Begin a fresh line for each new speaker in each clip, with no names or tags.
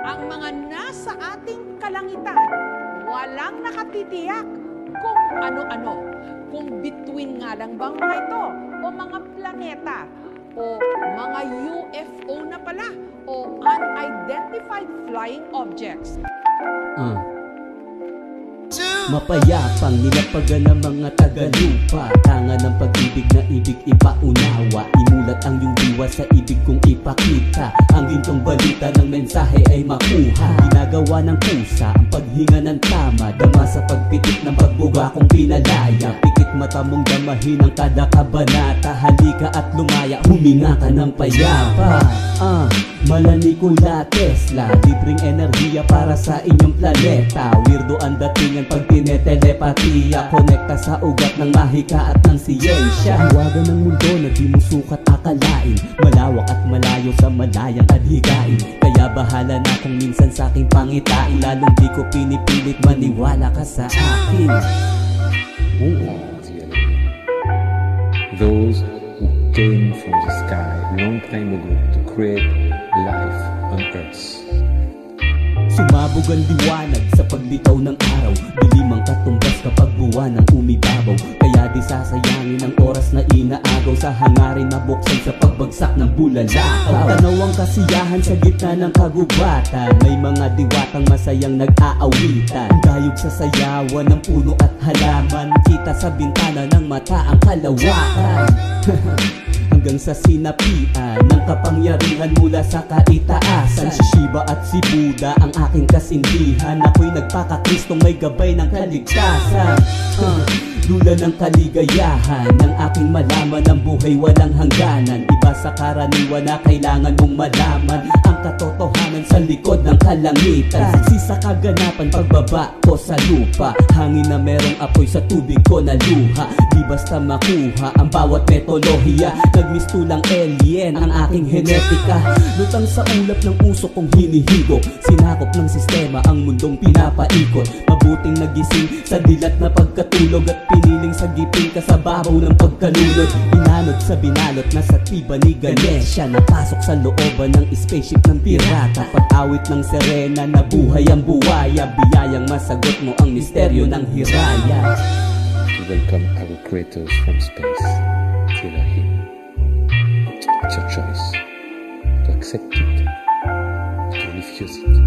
ang mga nasa ating kalangitan, walang nakatitiyak kung ano-ano. Kung between nga lang bang mga ito, o mga planeta, o mga UFO na pala, o unidentified flying objects.
Mapayapang nilapagan ng mga tagalupa, tanga ng pag-ibig na ibig ipaunawa. Imulat ang iyong diwa sa ibig kong ipakita. Ang gintong balita ng mensahe ay makuha. Ginagawa ng pusa ang paghinga ng tama, dama sa pagpitik ng pagbuga kong pinalaya. Pikit mata mong damahin ang kada kabanata. Halika at lumaya, huminga ka ng payapa. Mala Nikola Tesla, libreng enerhiya para sa inyong planeta. Weirdo ang datingan pag tinetelepatiya, konekta sa ugat ng mahika at ng siyensya. Huwagan ng mundo na di mo sukat akalain, malawak at malayo sa malayang adhigain. Kaya bahala na kung minsan sa aking pangitain, lalong di ko pinipilit maniwala ka sa akin.
Those who came from the sky long time ago to create life on earth.
Sumabog ang liwanag sa paglitaw ng araw, dilim ang katumbas kapag buwan ang umibabaw. Kaya di sasayangin ang oras na inaagaw sa hangarin na buksan sa pagbagsak ng bulalakaw. Tanaw ang kasiyahan sa gitna ng kagubatan, may mga diwatang masayang nag-aawitan. Gayog sa sayawan ng puno at halaman, kita sa bintana ng mata ang kalawakan. Hanggang sa sinapian ng kapangyarihan mula sa kaitaasan, si Shiva at si Buddha ang aking kasindihan. Ako'y nagpakakristong may gabay ng kaligtasan. Lula ng kaligayahan ng aking malaman, ang buhay walang hangganan. Iba sa karaniwan na kailangan mong malaman ang katotohanan sa likod ng kalangitan. Saksi sa kaganapan pagbaba ko sa lupa, hangin na merong apoy sa tubig ko na luha. Di basta makuha ang bawat metolohiya, nagmistulang alien ang aking genetika. Lutang sa ulap ng usok kong hinihigop, sinakop ng sistema ang mundong pinapaikot. Mabuting nagising sa dilat na pagkatulog at piniling sa gipin ka sa babaw ng pagkalunod. Inanod sa binalot na sa tiba ni Ganesha, napasok sa looban ng spaceship ng pirata. Pag-awit ng serena, nabuhay ang buwaya, biyayang masagot mo ang misteryo ng hiraya.
To welcome our creators from space, Tila Him. It's your choice to accept it, to refuse it.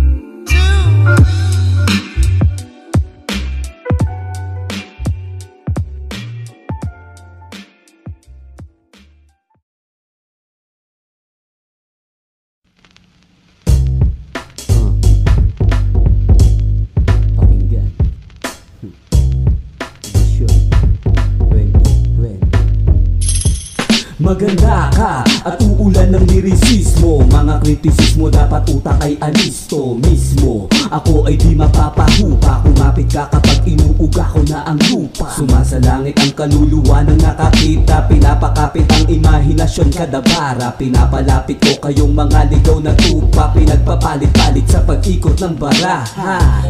Maganda ka at uulan ng lirisismo, mga kritisismo dapat utak ay alisto mismo. Ako ay di mapapahupa, kumapit ka kapag inuuga ko na ang lupa. Sumasalangit ang kaluluwa ng nakakita, pinapakapit ang imahinasyon kada bara. Pinapalapit ko kayong mga ligaw na tupa, pinagpapalit-palit sa pag-ikot ng baraha.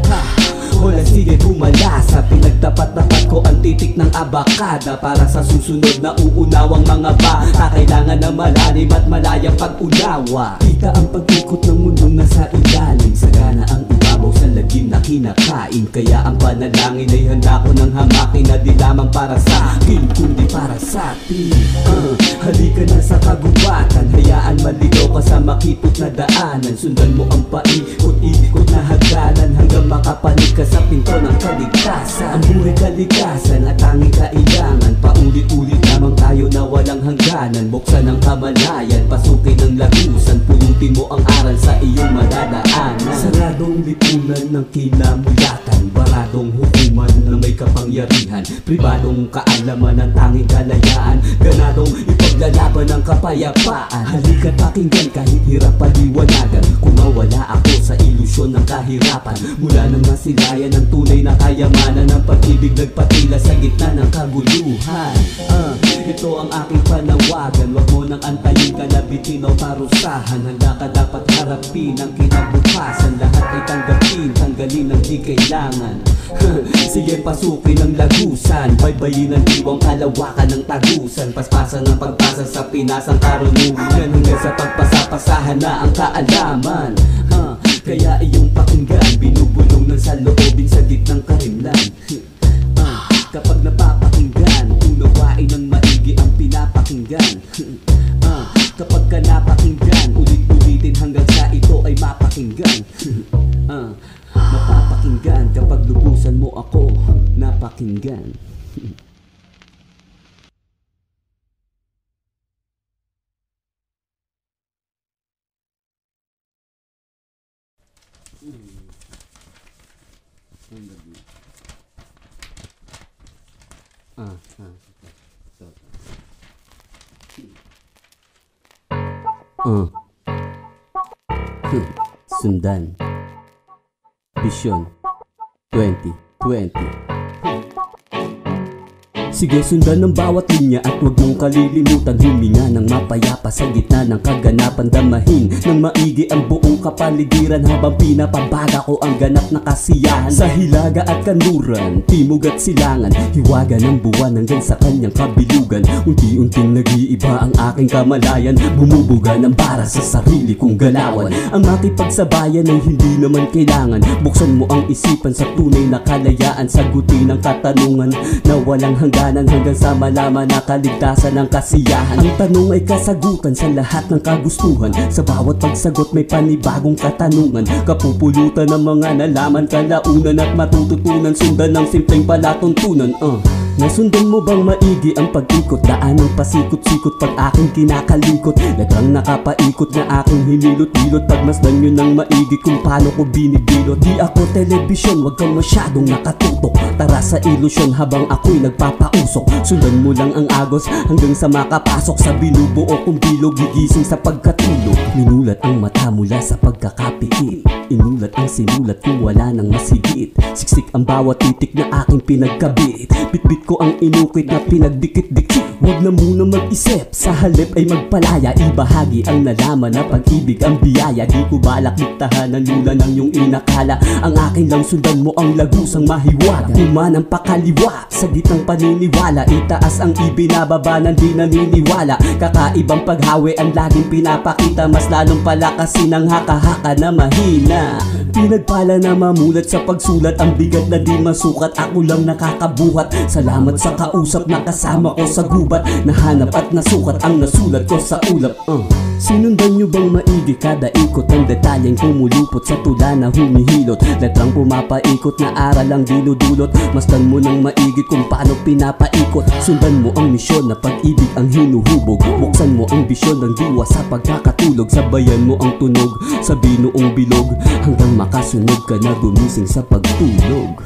Wala sige bumalasa, pinagtapat-tapat ko ang titik ng abakada para sa susunod na uunawang mga bata. Kailangan na malalim at malayang pag-unawa. Kita ang pag-ikot ng mundong nasa ilalim, sagana ang ibabaw sa lagim na kinakain. Kaya ang panalangin ay handa ko ng hamakin na di lamang para sa akin kundi para sa atin. Halika na sa kagubatan, hayaan maligaw ka sa makipot na daanan. Sundan mo ang paikot-ikot na hagdanan hanggang makapanig ka sa pinto ng kaligtasan. Ang buhay kalikasan at tanging kailangan, paulit-ulit lamang tayo na walang hangganan. Buksan ang kamalayan, pasukin ang lagusan, pulutin mo ang aral sa iyong madadaanan. Saradong lipunan ng kinamulatan, baradong hukuman na may kapangyarihan, pribadong kaalaman ng tanging kalayaan, ganadong ipaglalaban ng kapayapaan. Halika't pakinggan kahit hirap paliwanagan, kung mawala ako sa ilusyon ng kahirapan. Mula nang masilayan ng tunay na kayamanan, ng pag-ibig nagpatila sa gitna ng kaguluhan. Ito ang aking panawagan, wag mo nang antayin, kalabitin o parusahan. Handa ka dapat harapin ang kinabukasan, lahat ay tanggapin, tanggalin ang di kailangan. Sige pasukin ang lagusan, baybayin ang diwang kalawakan ng tagusan. Paspasan ng pagpasa sa pinasang karunungan, hanggang sa pagpasapasahan na ang kaalaman. Kaya iyong pakinggan, binubulong ng saloobin sa gitnang karimlan. Kapag napapakinggan, unawain ng maigi ang pinapakinggan. Kapag ka napakinggan, ulit-ulitin hanggang sa ito ay mapakinggan. Mapapakinggan kapag lubusan mo ako napakinggan. Sundan Vision 2020. Sige, sundan ng bawat linya at huwag mong kalilimutan huminga ng mapayapa sa gitna ng kaganapan. Damahin ng maigi ang buong kapaligiran habang pinapabaga ko ang ganap na kasiyahan. Sa hilaga at kanluran, timog at silangan, hiwaga ng buwan hanggang sa kanyang kabilugan. Unti-unting nag-iiba ang aking kamalayan, bumubuga ng para sa sarili kong galawan. Ang makipagsabayan ay hindi naman kailangan. Buksan mo ang isipan sa tunay na kalayaan, sagutin ang katanungan na walang hanggan hanggang sa malaman na kaligtasan ng kasiyahan. Ang tanong ay kasagutan sa lahat ng kagustuhan. Sa bawat pagsagot may panibagong katanungan, kapupulutan ng mga nalaman, kalaunan at matututunan. Sundan ng simpleng palatuntunan. Nasundan mo bang maigi ang pag-ikot? Daan ng pasikot-sikot pag aking kinakalikot. Letrang nakapaikot na aking hinilot-hilot. Pagmasdan nyo ng maigi kung paano ko binibilot. Di ako telebisyon, wag kang masyadong nakatutok. Tara sa ilusyon habang ako'y nagpapausok. Sundan mo lang ang agos hanggang sa makapasok sa binubuo kong bilog. Gigising sa pagkatulog. Minulat ang mata mula sa pagkakapikit. Inulat ang sinulat kung wala nang masigit. Siksik ang bawat titik na aking pinagkabit. Bitbit ko ang inukit na pinagdikit-dikit. Huwag na muna mag-isip, sa halip ay magpalaya. Ibahagi ang nalaman na pag-ibig ang biyaya. Di ko balak diktahan ang lula ng iyong inakala. Ang akin lang sundan mo ang lagusang mahiwaga. Kumanang pakaliwa sa gitnang paniniwala. Itaas ang ibinababa ng di naniniwala. Kakaibang paghawi ang laging pinapakita. Mas lalong palakasin ang haka-haka na mahina. Pinagpala na mamulat sa pagsulat. Ang bigat na di masukat, ako lang nakakabuhat. Salamat sa kausap na kasama ko sa gubat. Nahanap at nasukat ang nasulat ko sa ulap. Sinundan nyo bang maigi kada ikot? Ang detalyeng pumulupot sa tula na humihilot. Letrang pumapaikot na aral ang dinudulot. Masdan mo ng maigi kung paano pinapaikot. Sundan mo ang misyon na pag-ibig ang hinuhubog. Buksan mo ang bisyon ng diwa sa pagkakatulog. Sabayan mo ang tunog sa binuong bilog hanggang makasunog ka na gumising sa pagtulog.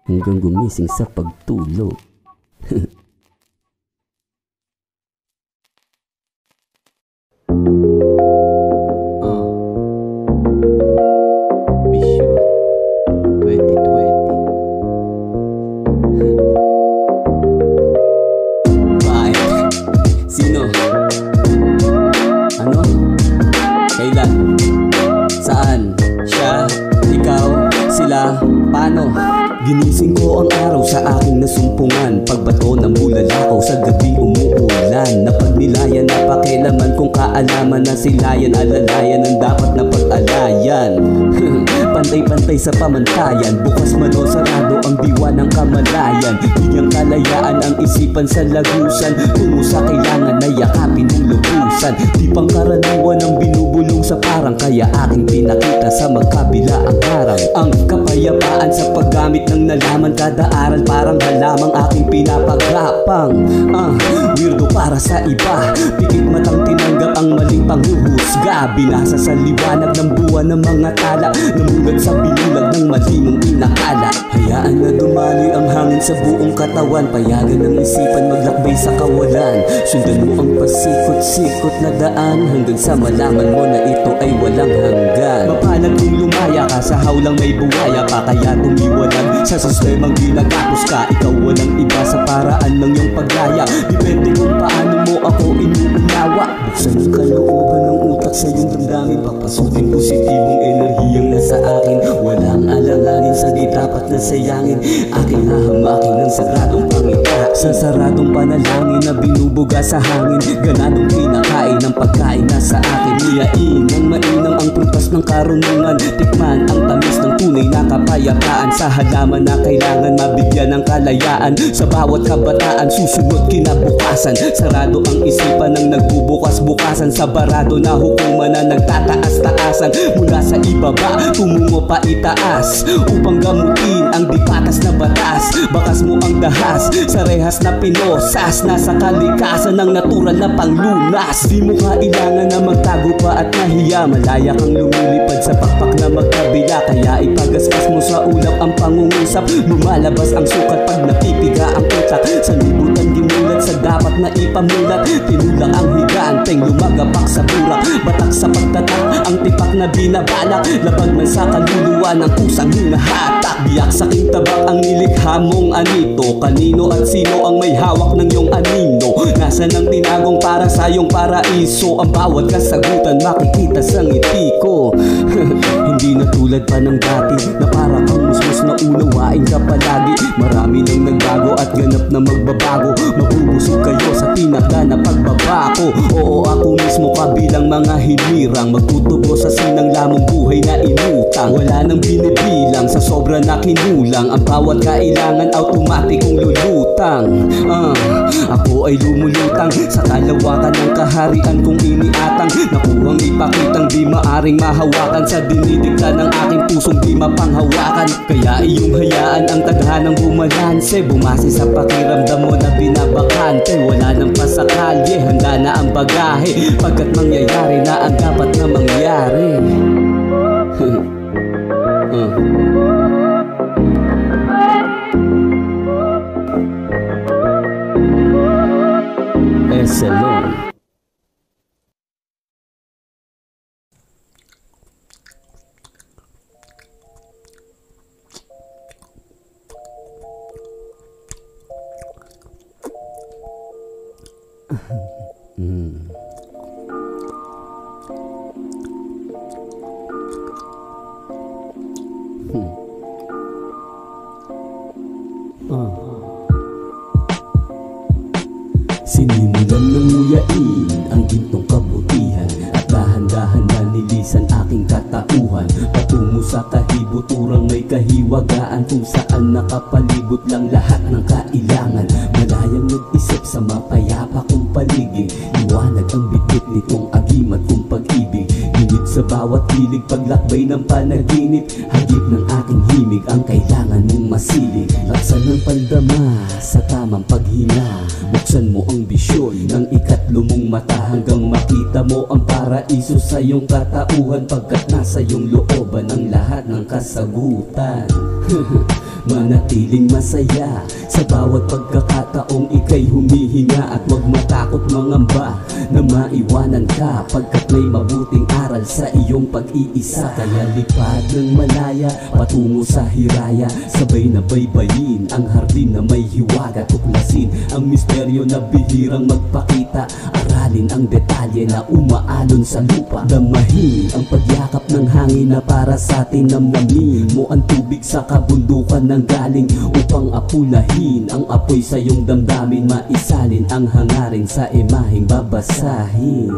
Hanggang gumising sa pagtulog. Vision 2020. Bye. Sino? Ano? Kailan? Saan? Siya? Ikaw? Sila? Paano? Ginising ko ang araw sa aking nasumpungan. Pagbato ng bulalakaw sa gabi umuulan. Napagnilayan na pakilaman kung kaalaman na silayan. Alalayan ang dapat na pag-alayan. Pantay-pantay sa pamantayan. Bukas man o sarado ang diwa ng kamalayan. Bigyang kalayaan ang isipan sa lagusan. Tungo sa kailangan na yakapin ng lubusan. Di pangkaraniwan ang binubulong sa parang. Kaya aking pinakita sa magkabila ang harang. Ang kapayapaan sa paggamit ng nalaman. Kada aral parang halamang aking pinapagapang. Weirdo para sa iba. Pikit matang tinanggap ang maling panghuhusga. Binasa sa liwanag ng buwan ng mga tala. Namulat sa binulag ng malimong inakala. Hayaan na dumaloy ang hangin sa buong katawan. Payagan ng isipan maglakbay sa kawalan. Sundan mo ang pasikot-sikot na daan hanggang sa malaman mo na ito ay walang hanggan. Mapalag kung lumaya ka sa hawlang may buwaya pa. Kaya tumiwalag sa sistemang ginagapos ka. Ikaw walang iba sa paraan ng iyong paglaya. Depende kung paano mo ako inuunawa. Buksan ang kalooban ng utak sa iyong damdamin. Papasukin positibong enerhiyang nasa akin. Walang alanganin sa di dapat na sayangin. Aking hahamakin ng saradong pangita. Sa saradong panalangin na binubuga sa hangin. Ganadong kinakain ng pagkain na sa akin. Iyain ng mainang ang prutas ng karunungan, tikman ang tamis ng tunay na kapayapaan. Sa halaman na kailangan mabigyan ng kalayaan. Sa bawat kabataan susunod kinabukasan. Sarado ang isipan ng nagbubukas-bukasan. Sa barado na hukuman na nagtataas-taasan. Mula sa ibaba tumungo pa itaas, upang gamutin ang di patas na batas. Bakas mo ang dahas sa rehas na pinosas. Nasa kalikasan ng natural na panglunas. Di mo kailangan na magtago pa at nahiya. Malaya kang lumilipad sa pakpak na magkabila. Kaya ipagaskas mo sa ulap ang pangungusap. Lumalabas ang sukat pag napipiga ang utak. Sa libutan gimulat sa dapat na ipamulat. Tinulak ang higanteng lumagapak sa burak. Batak sa pagtatak ang tipak na binabalak. Labag man sa kaluluwa ng kusang hinahatak. Biyak sa kintabak ang nilikha mong anito. Kanino at sino ang may hawak ng iyong anino? Nasaan ang tinagong para sa iyong paraiso? Ang bawat kasagutan makikita sa ngiti ko. Hindi na tulad pa ng dati na para kang musmus na unawain ka palagi. Marami nang nagbago at ganap na magbabago. Mabubusog kayo sa tinakda na pagbabako. Oo, ako mismo kabilang mga hinirang. Magtutubo sa sinang lamang buhay na inutang. Wala nang binibilang sa sobra na kinulang. Ang bawat kailangan automatikong lulutang. Ako ay lumulutang sa kalawakan ng kaharian kong iniatang. Nakuhang ipakitang di maaring mahawakan. Sa dinidikta ng aking pusong di mapanghawakan. Kaya iyong hayaan ang tadhanang bumalanse. Bumase sa pakiramdam mo na binabakante. Wala nang pasakalye, handa na ang bagahe. Pagkat mangyayari na ang dapat na mangyari. Eselon. Sinimulan ng nguyain ang gintong kabutihan at dahan-dahan na nilisan aking katauhan. Patungo sa kahibuturang may kahiwagaan, kung saan nakapalibot lang lahat ng kailangan. Malayang nag-isip sa mapayapa kong paligid. Liwanag ang bitbit nitong agimat kong pag-ibig. Ginit sa bawat kilig, paglakbay ng panaginip. Hagip ng aking himig ang kailangan mong masilig. Laksan ng pandama sa tamang paghinga. Buksan mo ang bisyon ng ikatlo mong mata hanggang makita mo ang paraiso sa iyong katauhan. Pagkat nasa iyong looban ang lahat ng kasagutan. Manatiling masaya sa bawat pagkakataong ika'y humihinga. At huwag matakot mangamba na maiwanan ka, pagkat may mabuting aral sa iyong pag-iisa. Kaya lipad ng malaya patungo sa hiraya. Sabay na baybayin ang hardin na may hiwaga. Tuklasin ang misteryo na bihirang magpakita. Aralin ang detalye na umaalon sa lupa. Damahin ang pagyakap ng hangin na para sa atin. Namnamin mo ang tubig sa kabundukan ng galing, upang apulahin ang apoy sa iyong damdamin. Maisalin ang hangarin sa imaheng babasahin.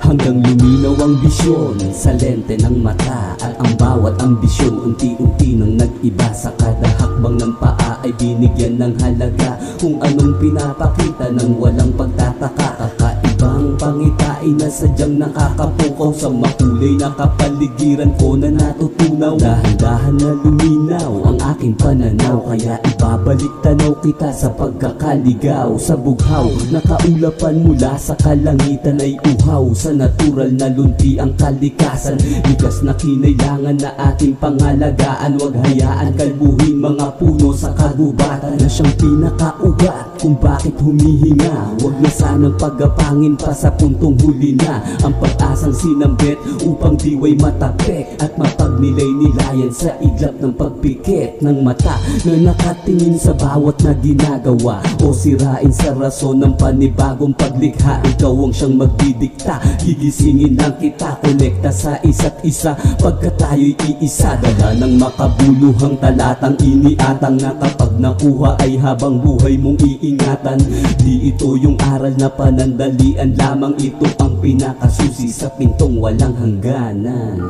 Hanggang luminaw ang bisyon sa lente ng mata. At ang bawat ambisyon unti-unti nang nag-iba. Sa kada hakbang ng paa ay binigyan ng halaga. Kung anong pinapakita ng walang pagtataka. Kakaibang pangitain na sadyang nakakapukaw. Sa makulay na kapaligiran ko na natutunaw. Dahan-dahan na luminaw ang aking pananaw. Kaya ibabalik tanaw kita sa pagkakaligaw. Sa bughaw na kaulapan mula sa kalangitan ay uhaw. Sa natural na lunti ang kalikasan. Likas na kinailangan na ating pangalagaan. Huwag hayaan kalbuhin mga puno sa kagubatan na siyang pinakaugat kung bakit humihinga. Huwag na sanang pagapangin dumating pa sa puntong huli na ang pag-asang sinambit upang diway matapik at mapagnilay-nilayan sa iglap ng pagpikit ng mata na nakatingin sa bawat na ginagawa o sirain sa rason ng panibagong paglikha. Ikaw ang siyang magdidikta, gigisingin lang kita, konekta sa isa't isa pagkat tayo'y iisa. Dala ng makabuluhang talatang iniatang na kapag nakuha ay habang buhay mong iingatan. Di ito yung aral na panandalian lamang, ito ang pinakasusi sa pintong walang hangganan.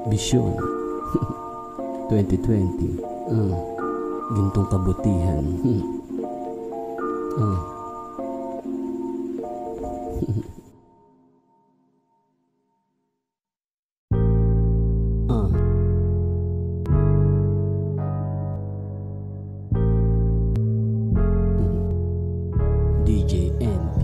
Bisyon 2020, gintong kabutihan. DJ NP.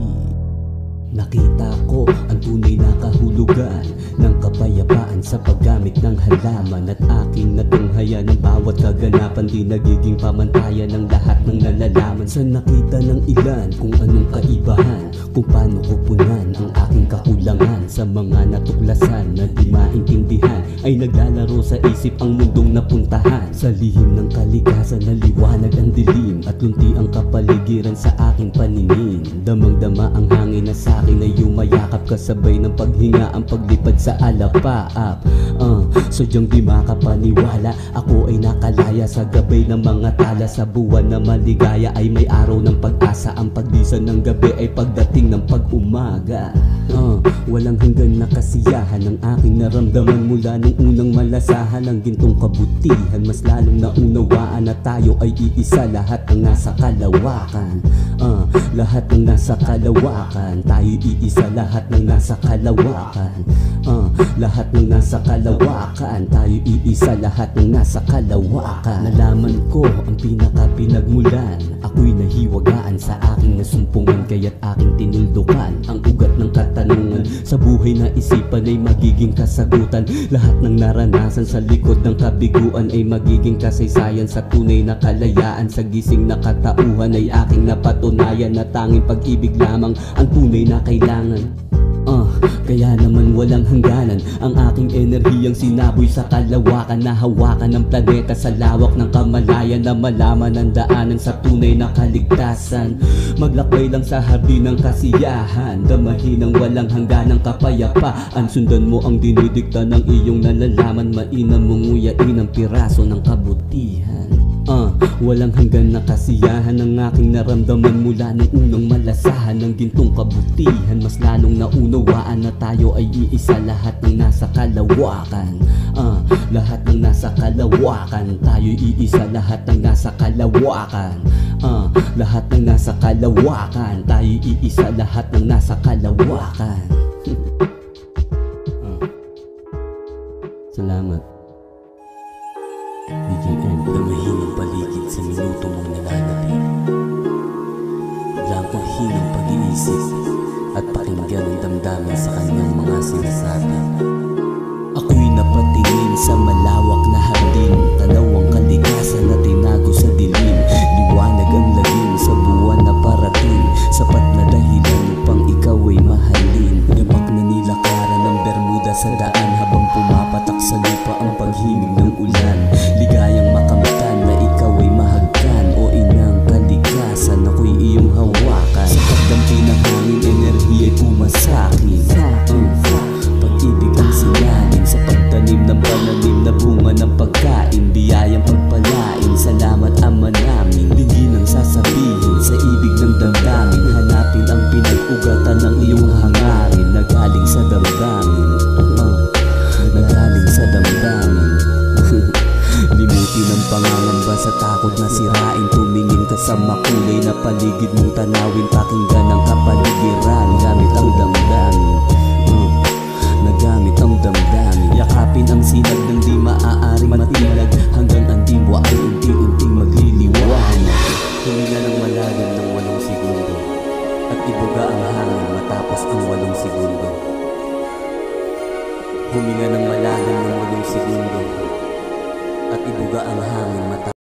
Nakita ko ang tunay na kahulugan ng kapayapaan sa paggamit ng halaman at aking natunghayan ng bawat kaganapan. Di nagiging pamantayan ng lahat ng nalalaman. Sa nakita ng ilan kung anong kaibahan, kung paano ko punan ang aking kakulangan. Sa mga natuklasan na di maintindihan ay naglalaro sa isip ang mundong napuntahan. Sa lihim ng kalikasan na liwanag ang dilim at lunti ang kapaligiran sa aking paningin. Damang-dama ang hangin na sa akin ay yumayakap kasabay ng paghinga ang paglipad sa alapaap. Sadyang di makapaniwala, ako ay nakalaya sa gabay ng mga tala. Sa buwan na maligaya ay may araw ng pag-asa. Ang pagdisan ng gabi ay pagdating ng pag-umaga. Walang hanggan na kasiyahan ang aking naramdaman mula nung unang malasahan ang gintong kabutihan. Mas lalong naunawaan na tayo ay iisa, lahat ng nasa kalawakan. Lahat ng nasa kalawakan, tayo iisa, lahat ng nasa kalawakan. Lahat ng nasa kalawakan, tayo iisa, lahat ng nasa kalawakan. Nalaman ko ang pinaka-pinagmulan, ako'y nahiwagaan sa aking nasumpungan, kaya't aking tinuldukan ang ugat ng katanungan. Sa buhay na isipan ay magiging kasagutan, lahat ng naranasan sa likod ng kabiguan ay magiging kasaysayan. Sa tunay na kalayaan, sa gising na katauhan ay aking napatunayan na tanging pag-ibig lamang ang tunay na kailangan. Kaya naman walang hangganan ang aking enerhiyang sinaboy sa kalawakan. Nahawakan ng planeta sa lawak ng kamalayan, na malaman ang daanan sa tunay na kaligtasan. Maglakbay lang sa hardin ng kasiyahan, damahin ang walang hangganang kapayapaan. Sundan mo ang dinidikta ng iyong nalalaman, mainam mong nguyain ang piraso ng kabutihan. Walang hanggan na kasiyahan ang aking naramdaman mula nung unang malasahan ng gintong kabutihan. Mas lalong naunawaan na tayo ay iisa, lahat ng nasa kalawakan. Lahat ng nasa kalawakan, tayo iisa, lahat ng nasa kalawakan. Lahat ng nasa kalawakan, tayo iisa, lahat ng nasa kalawakan. Salamat. BGN, damahin ang paligid sa minuto mong nalalapit. Langkuhin ang pag-iisip at pakinggan ang damdamin sa kanyang mga sinasabi. Ako'y napatingin sa malawak na hardin, tanaw ang kalikasan na tinago sa dilim. Liwanag ang lagim sa buwan na parating, sapat na dahilan upang ikaw ay mahalin. Yapak na nilakaran ng Bermuda sa daan habang pumapatak sa lupa ang paghimig ng ulan. Ligayang makamtan na ikaw ay mahagkan, o inang kalikasan, ako'y iyong hawakan. Sa pagdampi ng hangin, enerhiya ay pumasakin. Pag-ibig ang silalim sa pagtanim ng pananim na bunga ng pagkain. Biyayang pagpalain, salamat Ama namin. Bigin ang sasabihin sa ibig ng damdamin. Hanapin ang pinag-ugatan ng iyong hangarin, nagaling sa damdamin. Nagaling sa damdamin. Limutin ang pangangamba sa takot na sirain. Tumingin ka sa makulay na paligid mong tanawin. Pakinggan ang kapaligiran, gamit ang damdamin. Nagamit ang damdamin. Yakapin ang sinag ng di maaaring matilag, hanggang ang diwa ay unti-unting magliliwanag. Huminga ng malalim ng 8 segundo at ibuga ang hangin matapos ang 8 segundo. Huminga ng malalim ng 8 segundo at ibuga ang hangin matapos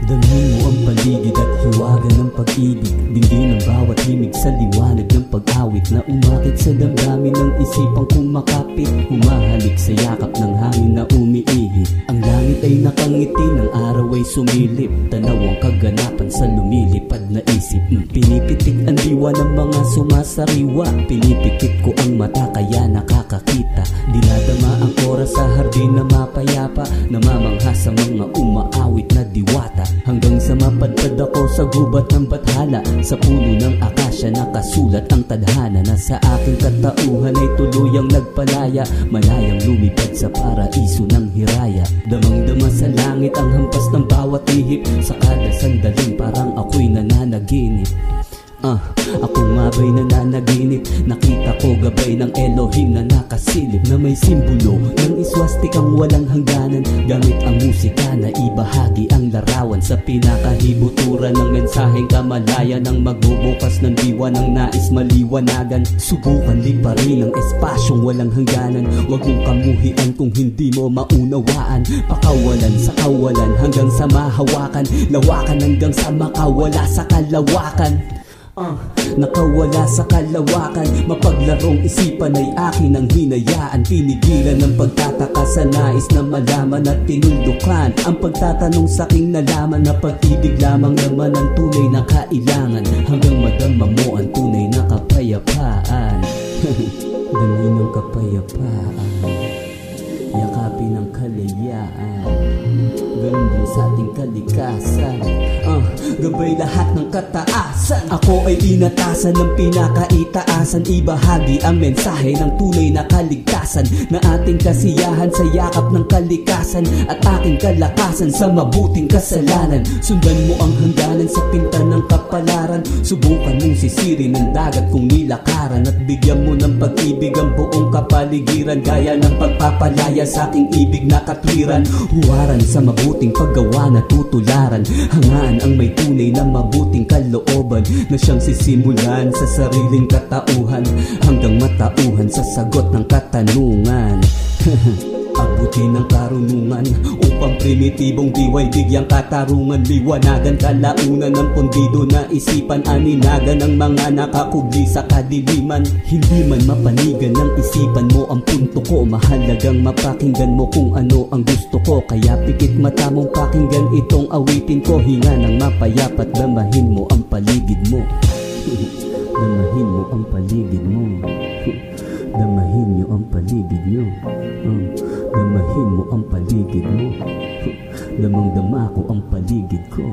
Damhin mo ang paligid at hiwaga ng pag-ibig. Dinggin ang bawat himig sa liwanag ng pag-awit na umakit sa damdamin ng isipang kumakapit. Humahalik sa yakap ng hangin na umiihip. Ang langit ay nakangiti, ng araw ay sumilip. Tanaw ang kaganapan sa lumilipad na isip. Pinipitik ang diwa ng mga sumasariwa. Pinipikit ko ang mata kaya nakakakita. Dinadama ang oras sa hardin na mapayapa. Namamangha sa mga umaawit na diwata. Hanggang sa mapadpad ako sa gubat ng bathala. Sa puno ng akasya nakasulat ang tadhana na sa aking katauhan ay tuluyang nagpalaya. Malayang lumipad sa paraiso ng hiraya. Damang-dama sa langit ang hampas ng bawat ihip. Sa kada sandaling parang ako'y nananaginip. Ako nga ba'y nananaginip? Nakita ko gabay ng Elohim na nakasilip, na may simbolo ng iswastikang walang hangganan. Gamit ang musika na ibahagi ang larawan sa pinakahibuturan ng mensaheng kamalaya, ng magbubukas ng diwa ng nais maliwanagan. Subukan liparin ang espasyong walang hangganan. Huwag mong kamuhian kung hindi mo maunawaan. Pakawalan sa kawalan hanggang sa mahawakan. Lawakan hanggang sa makawala sa kalawakan. Nakawala sa kalawakan. Mapaglarong isipan ay akin ang hinayaan. Pinigilan ng pagtataka sa nais na malaman at tinuldukan. Ang pagtatanong sa aking nalaman na pag-ibig lamang naman ang tunay na kailangan. Hanggang madama mo ang tunay na kapayapaan. Dali ng kapayapaan, yakapin ang kalayaan. Ganun din sa ating kalikasan. Gabay lahat ng kataasan. Ako ay inatasan ng pinakaitaasan. Ibahagi ang mensahe ng tunay na kaligtasan, na ating kasiyahan sa yakap ng kalikasan, at aking kalakasan sa mabuting kasalanan. Sundan mo ang hangganan sa pinta ng kapalaran. Subukan mong sisirin ng dagat kung nilakaran, at bigyan mo ng pag-ibig ang buong kapaligiran. Gaya ng pagpapalaya sa aking ibig na katwiran. Huwaran sa mabuting paggawa na tutularan. Hangaan ang may tunay na mabuting kalooban, na siyang sisimulan sa sariling katauhan, hanggang matauhan sa sagot ng katanungan. Abutin ng karunungan upang primitibong diway bigyang katarungan. Liwanagan kalaunan ng pundido na isipan. Aninagan ang mga nakakubli sa kadiliman. Hindi man mapanigan ng isipan mo ang punto ko. Mahalagang mapakinggan mo kung ano ang gusto ko. Kaya pikit mata mong pakinggan itong awitin ko. Hinga ng mapayapat, damahin mo ang paligid mo. Damahin mo ang paligid mo. Damahin nyo ang paligid nyo. Damahin mo ang paligid mo. Damang-dama ko ang paligid ko.